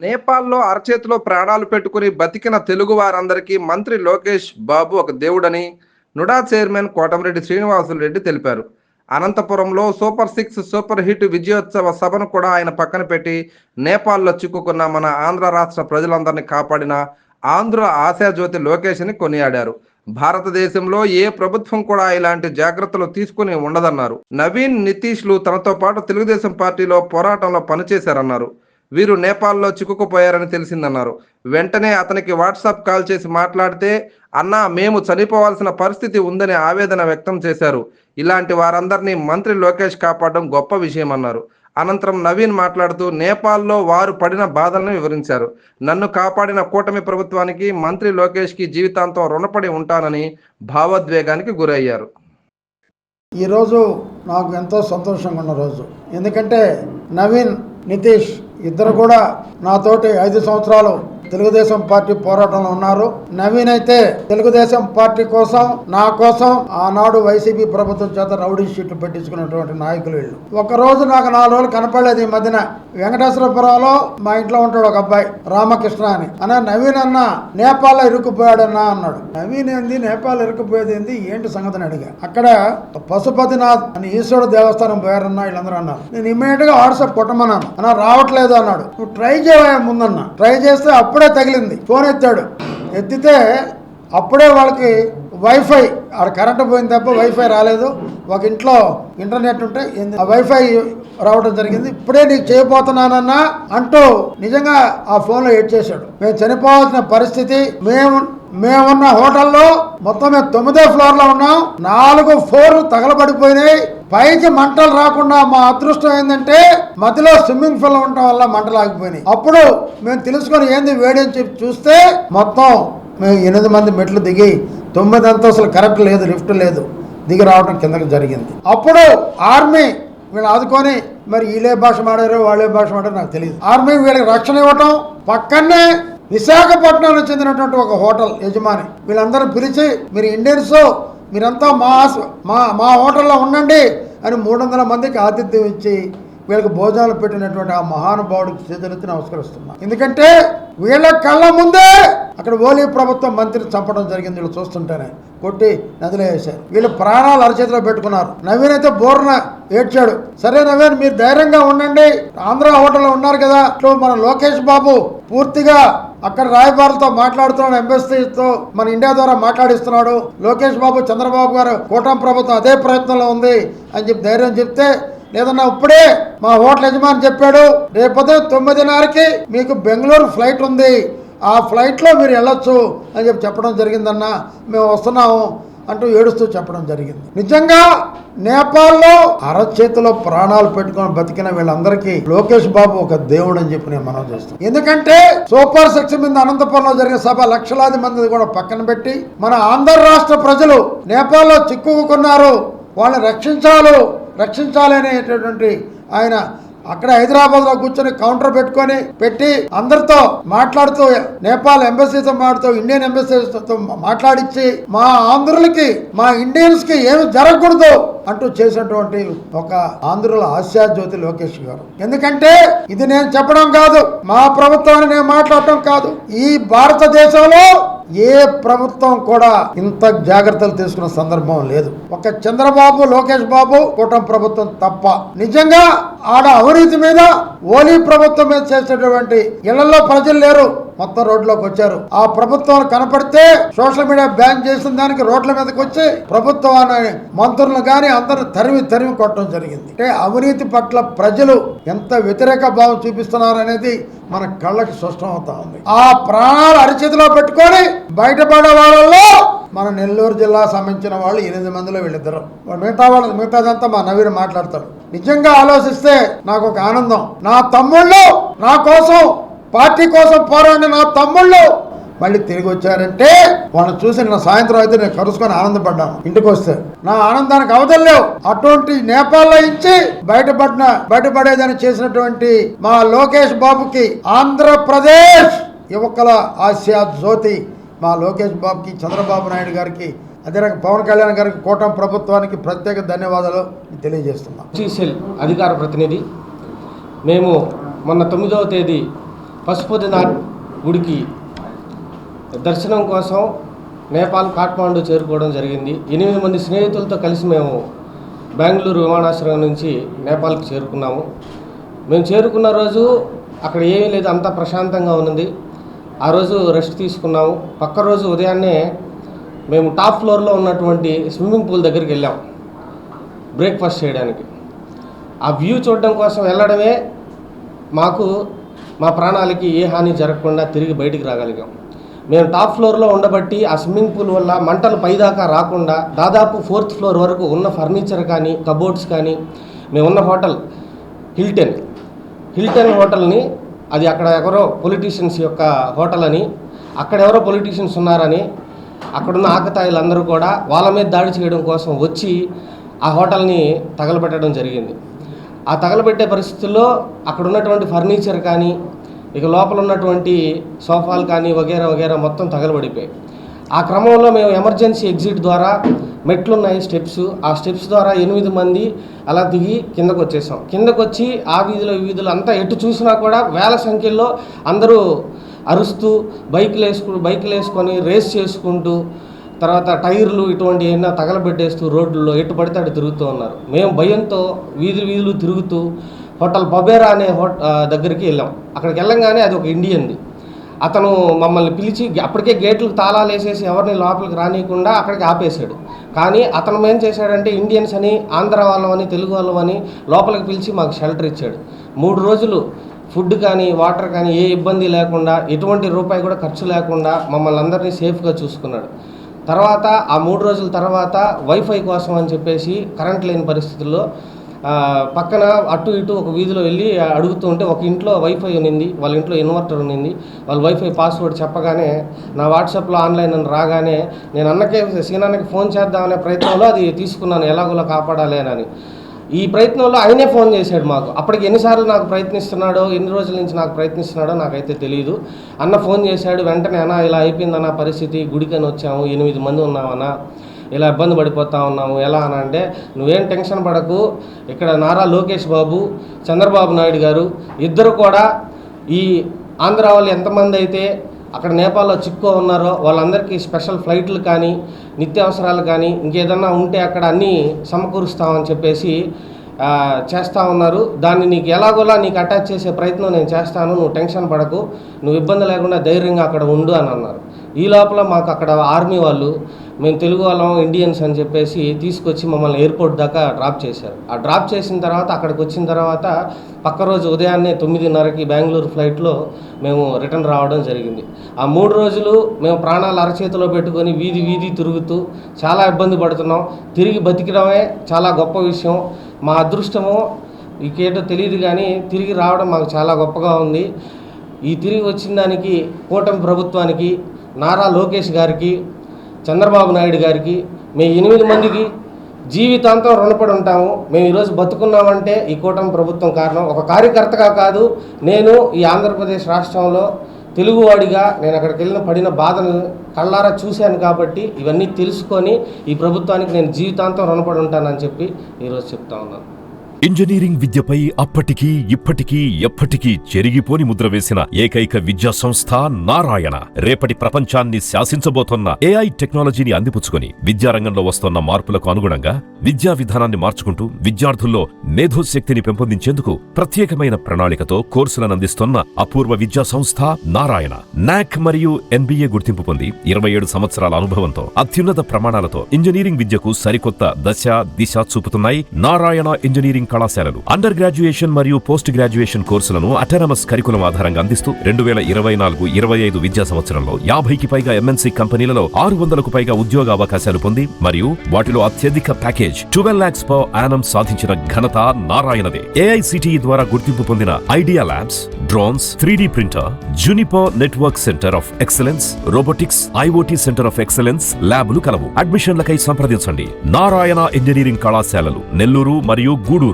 నేపాల్లో అరచేతిలో ప్రాణాలు పెట్టుకుని బతికిన తెలుగు వారందరికీ మంత్రి లోకేష్ బాబు ఒక దేవుడని నుడా చైర్మన్ కోటమిరెడ్డి శ్రీనివాసులు రెడ్డి తెలిపారు. అనంతపురంలో సూపర్ సిక్స్ సూపర్ హిట్ విజయోత్సవ సభను కూడా ఆయన పక్కన పెట్టి నేపాల్లో చిక్కుకున్న మన ఆంధ్ర రాష్ట్ర ప్రజలందరినీ కాపాడిన ఆంధ్ర ఆశాజ్యోతి లోకేష్ ని కొనియాడారు. భారతదేశంలో ఏ ప్రభుత్వం కూడా ఇలాంటి జాగ్రత్తలు తీసుకుని ఉండదన్నారు. నవీన్, నితీష్లు తనతో పాటు తెలుగుదేశం పార్టీలో పోరాటంలో పనిచేశారన్నారు. వీరు నేపాల్లో చిక్కుకుపోయారని తెలిసిందన్నారు. వెంటనే అతనికి వాట్సాప్ కాల్ చేసి మాట్లాడితే, అన్నా మేము చనిపోవాల్సిన పరిస్థితి ఉందని ఆవేదన వ్యక్తం చేశారు. ఇలాంటి వారందరినీ మంత్రి లోకేష్ కాపాడడం గొప్ప విషయమన్నారు. అనంతరం నవీన్ మాట్లాడుతూ నేపాల్లో వారు పడిన బాధలను వివరించారు. నన్ను కాపాడిన కూటమి ప్రభుత్వానికి, మంత్రి లోకేష్కి జీవితాంతం రుణపడి ఉంటానని భావోద్వేగానికి గురయ్యారు. ఈరోజు నాకు ఎంతో సంతోషంగా ఉన్న రోజు. ఎందుకంటే నవీన్, నితీష్ ఇద్దరు కూడా నాతోటి 5 సంవత్సరాలు తెలుగుదేశం పార్టీ పోరాటంలో ఉన్నారు. నవీన్ అయితే తెలుగుదేశం పార్టీ కోసం, నా కోసం ఆనాడు వైసీపీ ప్రభుత్వం చేత రౌడీ షీట్లు పెట్టించుకున్నటువంటి నాయకులు వీళ్ళు. ఒకరోజు నాకు 4 రోజులు కనపడలేదు. ఈ మధ్యన వెంకటేశ్వరపురంలో మా ఇంట్లో ఉంటాడు ఒక అబ్బాయి, రామకృష్ణ అని. నవీన్ అన్న నేపాల్లో ఇరుక్కుపోయాడన్నా అన్నాడు. నవీన్ ఏంది నేపాల్ ఇరుక్కుపోయేది ఏంది, ఏంటి సంగతిని అడిగా. అక్కడ పశుపతినాథ్ అని ఈశ్వరుడు దేవస్థానం పోయారన్నా వీళ్ళందరూ అన్నారు. నేను ఇమ్మీడియట్ గా వాట్సాప్ కొట్టమన్నాను. రావట్లేదు అన్నాడు. నువ్వు ట్రై చేయవా ముందన్నా. ట్రై చేస్తే అప్పుడే తగిలింది. ఫోన్ ఎత్తితే అప్పుడే వాళ్ళకి వైఫై, ఆడ కరెంటు పోయిన తప్ప వైఫై రాలేదు. ఒక ఇంట్లో ఇంటర్నెట్ ఉంటే ఆ వైఫై రావడం జరిగింది. ఇప్పుడే నీకు చేయబోతున్నానన్నా అంటూ నిజంగా ఆ ఫోన్లో ఎడ్ చేశాడు. మేము చనిపోవాల్సిన పరిస్థితి. మేమున్న హోటల్లో మొత్తం మేము 9వ ఫ్లోర్లో ఉన్నాం. 4 ఫ్లోర్లు తగలబడిపోయినాయి. పైకి మంటలు రాకుండా మా అదృష్టం ఏంటంటే మధ్యలో స్విమ్మింగ్ పూల్ ఉండటం వల్ల మంటలు ఆగిపోయినాయి. అప్పుడు మేము తెలుసుకొని ఏంది వేడి అని చెప్పి చూస్తే మొత్తం మేము 8 మంది మెట్లు దిగి 9 అంతస్తులు కరెక్ట్ లేదు, లిఫ్ట్ లేదు, దిగి రావడం కిందకి జరిగింది. అప్పుడు ఆర్మీ వీళ్ళు ఆదుకొని, మరి వీళ్ళే భాష మాడారో వాళ్ళే భాష మాడారో నాకు తెలియదు. ఆర్మీ వీళ్ళకి రక్షణ ఇవ్వటం, పక్కనే విశాఖపట్నానికి చెందినటువంటి ఒక హోటల్ యజమాని వీళ్ళందరూ పిలిచి, మీరు ఇండియన్స్ మీరంతా మా హోటల్లో ఉండండి అని 300 మందికి ఆతిథ్యం ఇచ్చి వీళ్ళకి భోజనాలు పెట్టినటువంటి ఆ మహానుభావుడికి చేతులెత్తి నమస్కరిస్తున్నా. ఎందుకంటే వీళ్ళ కళ్ళ ముందే అక్కడ ఓలీ ప్రభుత్వం మంత్రిని చంపడం జరిగింది. వీళ్ళు చూస్తుంటేనే కొట్టి నదిలో వేశారు. వీళ్ళు ప్రాణాలు అరచేతిలో పెట్టుకున్నారు. నవీన్ అయితే బోర్న ఏడ్చాడు. సరే నవీన్, మీరు ధైర్యంగా ఉండండి, ఆంధ్ర హోటల్లో ఉన్నారు కదా. మన లోకేష్ బాబు పూర్తిగా అక్కడ రాయబారులతో మాట్లాడుతున్నాడు, ఎంబసీతో మన ఇండియా ద్వారా మాట్లాడిస్తున్నాడు. లోకేష్ బాబు, చంద్రబాబు గారు, కూటమి ప్రభుత్వం అదే ప్రయత్నంలో ఉంది అని చెప్పి ధైర్యం చెప్తే, లేదన్నా ఇప్పుడే మా హోటల్ యజమాని చెప్పాడు, రేపొద్దు 9:30కి మీకు బెంగళూరు ఫ్లైట్ ఉంది, ఆ ఫ్లైట్లో మీరు వెళ్ళొచ్చు అని చెప్పడం జరిగిందన్న. మేము వస్తున్నాము అంటూ ఏడుస్తూ చెప్పడం జరిగింది. నిజంగా నేపాల్లో అరచేతిలో ప్రాణాలు పెట్టుకొని బతికిన వీళ్ళందరికీ లోకేష్ బాబు ఒక దేవుడు అని చెప్పి నేను మనం చేస్తాను. ఎందుకంటే సూపర్ సిక్స్ మీద అనంతపురంలో జరిగిన సభ లక్షలాది మంది కూడా పక్కన పెట్టి మన ఆంధ్ర రాష్ట్ర ప్రజలు నేపాల్లో చిక్కుకున్నారు, వాళ్ళని రక్షించాలి అనేటటువంటి ఆయన అక్కడ హైదరాబాద్లో కూర్చొని కౌంటర్ పెట్టి అందరితో మాట్లాడుతూ, నేపాల్ ఎంబసీతో మాట్లాడుతూ, ఇండియన్ ఎంబసీతో మాట్లాడించి మా ఆంధ్రులకి, మా ఇండియన్స్ కి ఏమి జరగకూడదు అంటూ చేసినటువంటి ఒక ఆంధ్రుల ఆశాజ్యోతి లోకేష్ గారు. ఎందుకంటే ఇది నేను చెప్పడం కాదు, మా ప్రభుత్వాన్ని నేను మాట్లాడటం కాదు, ఈ భారతదేశంలో ఏ ప్రభుత్వం కూడా ఇంత జాగ్రత్తలు తీసుకున్న సందర్భం లేదు. ఒక చంద్రబాబు, లోకేష్ బాబు, కూటమి ప్రభుత్వం తప్ప. నిజంగా ఆడ అవినీతి మీద ఓలీ ప్రభుత్వం మీద చేసేటువంటి ఇళ్లలో ప్రజలు లేరు, మొత్తం రోడ్లోకి వచ్చారు. ఆ ప్రభుత్వం కనపడితే సోషల్ మీడియా బ్యాన్ చేసిన దానికి రోడ్ల మీదకి వచ్చి ప్రభుత్వాన్ని, మంత్రులను కానీ అందరూ తరిమి కొట్టడం జరిగింది. అంటే అవినీతి పట్ల ప్రజలు ఎంత వ్యతిరేక భావం చూపిస్తున్నారు అనేది మన కళ్ళకి స్పష్టం అవుతా ఉంది. ఆ ప్రాణాలు అరిచేతిలో పెట్టుకొని బయటపడే వాళ్ళలో మన నెల్లూరు జిల్లా సంబంధించిన వాళ్ళు 8 మందిలో వీళ్ళిద్దరు. మిగతాదంతా మా నవీన్ మాట్లాడతాడు. నిజంగా ఆలోచిస్తే నాకు ఒక ఆనందం. నా తమ్ముళ్ళు, నా కోసం, పార్టీ కోసం పోరాడిన నా తమ్ముళ్ళు మళ్ళీ తిరిగి వచ్చారంటే వాళ్ళని చూసి నిన్న సాయంత్రం అయితే నేను కలుసుకొని ఆనందపడ్డాను. ఇంటికి వస్తే నా ఆనందానికి అవధులు లేవు. అటువంటి నేపాల్లో ఇచ్చి బయటపడేదని చేసినటువంటి మా లోకేష్ బాబుకి, ఆంధ్రప్రదేశ్ యువకుల ఆశా జ్యోతి మా లోకేష్ బాబుకి, చంద్రబాబు నాయుడు గారికి, అదే రకంగా పవన్ కళ్యాణ్ గారికి, కూటమి ప్రభుత్వానికి ప్రత్యేక ధన్యవాదాలు తెలియజేస్తున్నాం. సెల్ అధికార ప్రతినిధి. మేము మొన్న 9వ తేదీ పశుపతినాథ్ గుడికి దర్శనం కోసం నేపాల్ కాఠ్మాండు చేరుకోవడం జరిగింది. 8 మంది స్నేహితులతో కలిసి మేము బెంగళూరు విమానాశ్రయం నుంచి నేపాల్కి చేరుకున్నాము. మేము చేరుకున్న రోజు అక్కడ ఏమీ లేదు, అంతా ప్రశాంతంగా ఉన్నది. ఆ రోజు రెస్ట్ తీసుకున్నాము. పక్క రోజు ఉదయాన్నే మేము టాప్ ఫ్లోర్లో ఉన్నటువంటి స్విమ్మింగ్ పూల్ దగ్గరికి వెళ్ళాం బ్రేక్ఫాస్ట్ చేయడానికి. ఆ వ్యూ చూడడం కోసం వెళ్ళడమే మాకు మా ప్రాణాలకి ఏ హాని జరగకుండా తిరిగి బయటికి రాగలిగాం. మేము టాప్ ఫ్లోర్లో ఉండబట్టి ఆ స్విమ్మింగ్ పూల్ వల్ల మంటలు పైదాకా రాకుండా దాదాపు 4th ఫ్లోర్ వరకు ఉన్న ఫర్నిచర్ కానీ కబోర్డ్స్ కానీ, మేమున్న హోటల్ హిల్టన్ హోటల్ని, అది అక్కడ ఎవరో పొలిటీషియన్స్ యొక్క హోటల్ అని, అక్కడ ఎవరో పొలిటీషియన్స్ ఉన్నారని అక్కడున్న ఆకతాయిలందరూ కూడా వాళ్ళ మీద దాడి చేయడం కోసం వచ్చి ఆ హోటల్ని తగలబెట్టడం జరిగింది. ఆ తగలబెట్టే పరిస్థితుల్లో అక్కడ ఉన్నటువంటి ఫర్నిచర్ కానీ, ఇక లోపల ఉన్నటువంటి సోఫాలు కానీ వగేరా వగేరా మొత్తం తగలబడిపోయాయి. ఆ క్రమంలో మేము ఎమర్జెన్సీ ఎగ్జిట్ ద్వారా, మెట్లున్నాయి స్టెప్స్, ఆ స్టెప్స్ ద్వారా 8 మంది అలా దిగి కిందకు వచ్చేసాం. కిందకు వచ్చి ఆ వీధిలో ఈ వీధిలో అంతా ఎటు చూసినా కూడా వేల సంఖ్యలో అందరూ అరుస్తూ బైకులు వేసుకొని రేస్ చేసుకుంటూ, తర్వాత టైర్లు ఇటువంటి ఏమైనా తగలబెట్టేస్తూ రోడ్లలో ఎటు పడితే అటు తిరుగుతూ ఉన్నారు. మేము భయంతో వీధులు తిరుగుతూ హోటల్ బబేరా అనే దగ్గరికి వెళ్ళాం. అక్కడికి వెళ్ళంగానే అది ఒక ఇండియన్ది. అతను మమ్మల్ని పిలిచి అప్పటికే గేట్లకు తాళాలు వేసేసి ఎవరిని లోపలికి రానియకుండా అక్కడికి ఆపేశాడు. కానీ అతను ఏం చేశాడంటే ఇండియన్స్ అని, ఆంధ్ర వాళ్ళమని, తెలుగు వాళ్ళమని లోపలికి పిలిచి మాకు షెల్టర్ ఇచ్చాడు. 3 రోజులు ఫుడ్ కానీ వాటర్ కానీ ఏ ఇబ్బంది లేకుండా, ఎటువంటి రూపాయి కూడా ఖర్చు లేకుండా మమ్మల్ని అందరినీ సేఫ్గా చూసుకున్నాడు. తర్వాత ఆ 3 రోజుల తర్వాత వైఫై కోసం అని చెప్పేసి కరెంట్ లేని పరిస్థితుల్లో పక్కన అటు ఇటు ఒక వీధిలో వెళ్ళి అడుగుతూ ఉంటే ఒక ఇంట్లో వైఫై ఉన్నింది, వాళ్ళ ఇంట్లో ఇన్వర్టర్ ఉన్నింది. వాళ్ళు వైఫై పాస్వర్డ్ చెప్పగానే నా వాట్సాప్లో ఆన్లైన్ అని రాగానే నేను సీనాన్నకి ఫోన్ చేద్దామనే ప్రయత్నంలో అది తీసుకున్నాను, ఎలాగోలా కాపాడాలి అని. ఈ ప్రయత్నంలో ఆయనే ఫోన్ చేశాడు మాకు. అప్పటికి ఎన్నిసార్లు నాకు ప్రయత్నిస్తున్నాడో, ఎన్ని రోజుల నుంచి నాకు ప్రయత్నిస్తున్నాడో నాకైతే తెలియదు. అన్న ఫోన్ చేశాడు వెంటనే, అన్న ఇలా అయిపోయిందన్న పరిస్థితి, గుడికని వచ్చాము, 8 మంది ఉన్నామన్నా, ఇలా ఇబ్బంది పడిపోతా ఉన్నాము, ఎలా అని అంటే, నువ్వేం టెన్షన్ పడకు, ఇక్కడ నారా లోకేష్ బాబు, చంద్రబాబు నాయుడు గారు ఇద్దరు కూడా ఈ ఆంధ్ర వాళ్ళు ఎంతమంది అయితే అక్కడ నేపాల్లో చిక్కో ఉన్నారో వాళ్ళందరికీ స్పెషల్ ఫ్లైట్లు కానీ, నిత్యావసరాలు కానీ, ఇంకేదన్నా ఉంటే అక్కడ అన్నీ సమకూరుస్తామని చెప్పేసి చేస్తూ ఉన్నారు. దాన్ని నీకు ఎలాగోలా నీకు అటాచ్ చేసే ప్రయత్నం నేను చేస్తాను, నువ్వు టెన్షన్ పడకు, నువ్వు ఇబ్బంది లేకుండా ధైర్యంగా అక్కడ ఉండు అని అన్నారు. ఈ లోపల మాకు అక్కడ ఆర్మీ వాళ్ళు, మేము తెలుగు వాళ్ళం, ఇండియన్స్ అని చెప్పేసి తీసుకొచ్చి మమ్మల్ని ఎయిర్పోర్ట్ దాకా డ్రాప్ చేశారు. ఆ డ్రాప్ చేసిన తర్వాత అక్కడికి వచ్చిన తర్వాత పక్క రోజు ఉదయాన్నే 9:30కి బెంగళూరు ఫ్లైట్లో మేము రిటర్న్ రావడం జరిగింది. ఆ 3 రోజులు మేము ప్రాణాలు అరచేతిలో పెట్టుకొని వీధి తిరుగుతూ చాలా ఇబ్బంది పడుతున్నాం. తిరిగి బతికడమే చాలా గొప్ప విషయం. మా అదృష్టమో ఇంకేటో తెలియదు కానీ తిరిగి రావడం మాకు చాలా గొప్పగా ఉంది. ఈ తిరిగి వచ్చిన దానికి కూటమి ప్రభుత్వానికి, నారా లోకేష్ గారికి, చంద్రబాబు నాయుడు గారికి, మేము 8 మందికి జీవితాంతం రుణపడి ఉంటాము. మేము ఈరోజు బతుకున్నామంటే ఈ కూటమి ప్రభుత్వం కారణం. ఒక కార్యకర్తగా కాదు, నేను ఈ ఆంధ్రప్రదేశ్ రాష్ట్రంలో తెలుగువాడిగా నేను అక్కడికి వెళ్ళిన పడిన బాధను కళ్ళారా చూశాను కాబట్టి ఇవన్నీ తెలుసుకొని ఈ ప్రభుత్వానికి నేను జీవితాంతం రుణపడి ఉంటానని చెప్పి ఈరోజు చెప్తా ఉన్నాను. ఇంజనీరింగ్ విద్యపై అప్పటికీ ఇప్పటికీ ఎప్పటికీ చెరిగిపోని ముద్ర వేసిన ఏకైక విద్యా సంస్థ నారాయణ. రేపటి ప్రపంచాన్ని శాసించబోతోన్న AI టెక్నాలజీని అందిపుచ్చుకొని విద్యారంగంలో వస్తోన్న మార్పులకు అనుగుణంగా విద్యా విధానాన్ని మార్చుకుంటూ విద్యార్థుల్లో మేధోశక్తిని పెంపొందించేందుకు ప్రత్యేకమైన ప్రణాళికతో కోర్సులను అందిస్తోన్న అపూర్వ విద్యా సంస్థ నారాయణ. NAC మరియు NBA గుర్తింపు పొంది 27 సంవత్సరాల అనుభవంతో అత్యున్నత ప్రమాణాలతో ఇంజనీరింగ్ విద్యకు సరికొత్త దశ దిశ చూపుతున్నాయి నారాయణ ఇంజనీరింగ్ కళాశాలలు. అండర్ గ్రాడ్యుయేషన్ మరియు పోస్ట్ గ్రాడ్యుయేషన్ కోర్సులను అటానమస్ కరికులం ఆధారంగా అందిస్తూ 2024-25 విద్యా సంవత్సరంలో 50కి పైగా MNC కంపెనీలలో 600కు పైగా ఉద్యోగ అవకాశాలు పొంది మరియు వాటిలో అత్యధిక ప్యాకేజ్ 12 lakhs per annum సాధించిన ఘనత నారాయణదే. AICTE ద్వారా గుర్తింపు పొందిన idea labs, drones, 3D printer, Juniper network centre of excellence, robotics, IoT centre of excellence ల్యాబులు కలవు. అడ్మిషన్లకై సంప్రదించండి. నారాయణ ఇంజనీరింగ్ కళాశాలలు నెల్లూరు మరియు గూడూరు.